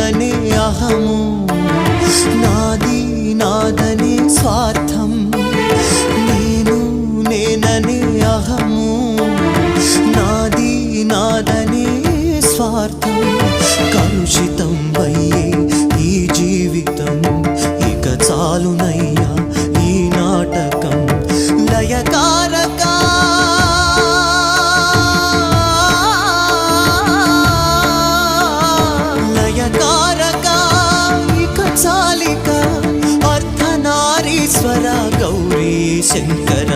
నేననే అహము, నాది నాదనే స్వార్థం. నేను నేననే అహము, నాది నాదనే స్వార్థం. కలుషితం అయ్యే ఈ జీవితం, ఇక చాలునయ్యా ఈ నాటకం. లయకారక లయకారక ఇక చాలిక అర్ధనారీశ్వర గౌరీ శంకర